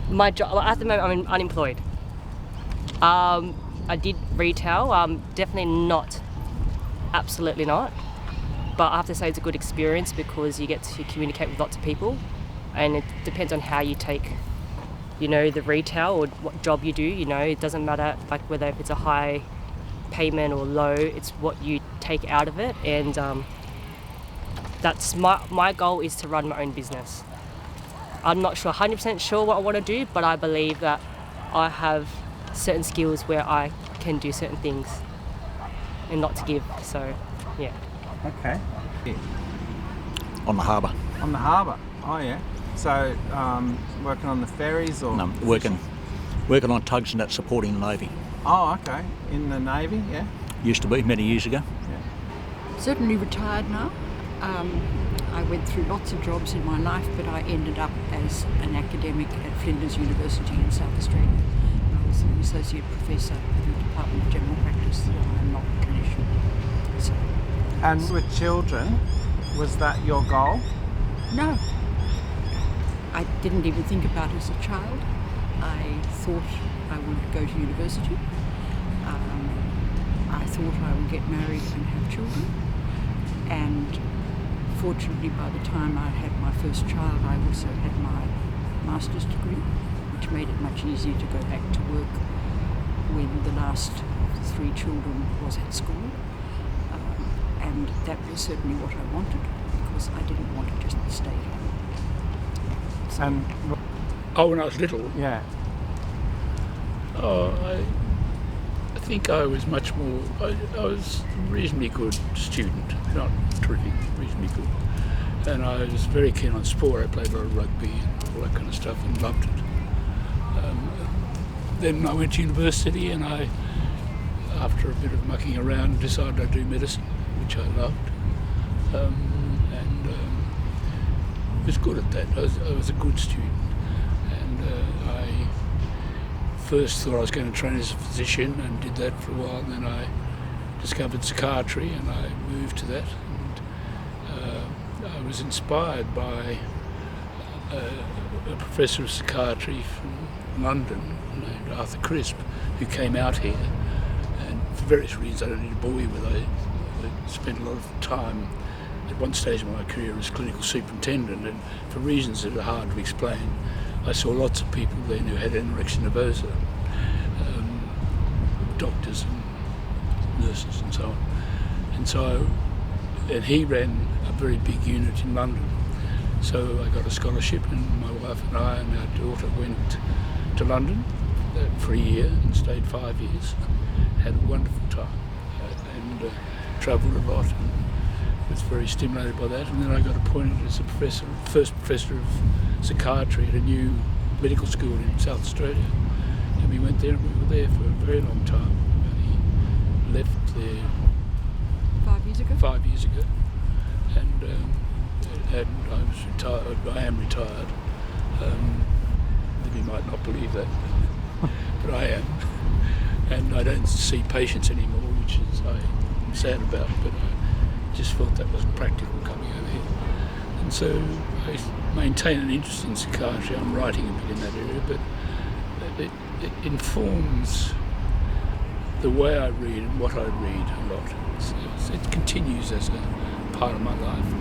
My job at the moment, I'm unemployed. I did retail. Definitely not. Absolutely not. But I have to say it's a good experience because you get to communicate with lots of people, and it depends on how you take, the retail or what job you do. It doesn't matter like whether it's a high payment or low. It's what you take out of it, and that's my goal is to run my own business. I'm not 100% sure what I want to do, but I believe that I have certain skills where I can do certain things and not to give. So, yeah. Okay. On the harbour. On the harbour. Oh yeah. So working on the ferries or No, working on tugs and that, supporting the Navy. Oh, okay. In the Navy, yeah. Used to be many years ago. Certainly retired now. I went through lots of jobs in my life, but I ended up as an academic at Flinders University in South Australia. I was an associate professor in the Department of General Practice. I'm not a clinician. So. And with children, was that your goal? No. I didn't even think about it as a child. I thought I would go to university. I thought I would get married and have children. And fortunately, by the time I had my first child, I also had my master's degree, which made it much easier to go back to work when the last 3 children was at school. And that was certainly what I wanted, because I didn't want to just stay home. So, And when I was little, yeah. I think I was much more. I was a reasonably good student, not terrific, reasonably good, and I was very keen on sport. I played a lot of rugby and all that kind of stuff, and loved it. Then I went to university, and I, after a bit of mucking around, decided I'd do medicine, which I loved, and was good at that. I was a good student, and I first thought I was going to train as a physician and did that for a while, and then I discovered psychiatry and I moved to that, and I was inspired by a professor of psychiatry from London named Arthur Crisp, who came out here, and for various reasons I don't need to bore you with. I spent a lot of time at one stage of my career as clinical superintendent, and for reasons that are hard to explain, I saw lots of people then who had anorexia nervosa, doctors and nurses and so on. And he ran a very big unit in London. So I got a scholarship, and my wife and I and our daughter went to London for a year and stayed 5 years. Had a wonderful time and travelled a lot and was very stimulated by that. And then I got appointed as a first professor of psychiatry at a new medical school in South Australia, and we went there and we were there for a very long time. We left there 5 years ago? 5 years ago, and I was retired. I am retired. You might not believe that, but I am, and I don't see patients anymore, which is I'm sad about, but I just felt that wasn't practical coming over here. And so I maintain an interest in psychiatry. I'm writing a bit in that area, but it informs the way I read and what I read a lot. It continues as a part of my life.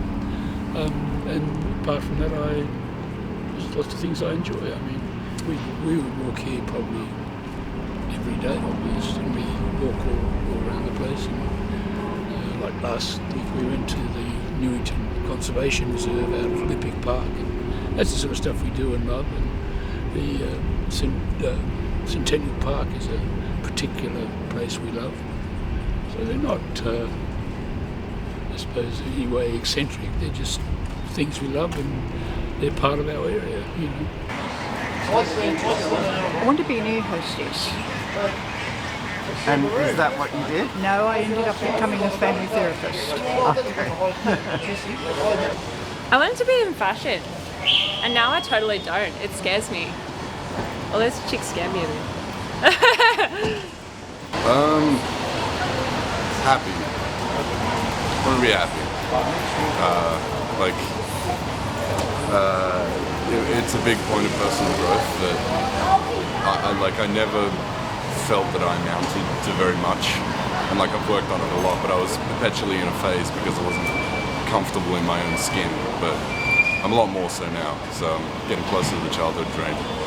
And apart from that, there's lots of things I enjoy. I mean, we would walk here probably every day almost, and we walk all around the place. And, like last week, we went to the Newington Conservation Reserve out at Olympic Park, and that's the sort of stuff we do and love. And the Centennial Park is a particular place we love. So they're not, I suppose, in any way eccentric. They're just things we love, and they're part of our area, you know. I want to be an air hostess. And is that what you did? No, I ended up becoming a family therapist. I wanted to be in fashion, and now I totally don't. It scares me. All those chicks scare me a bit. Happy. I want to be happy. It's a big point of personal growth that Like, I never felt that I amounted to very much. And like, I've worked on it a lot, but I was perpetually in a phase because I wasn't comfortable in my own skin. But I'm a lot more so now, so I'm getting closer to the childhood dream.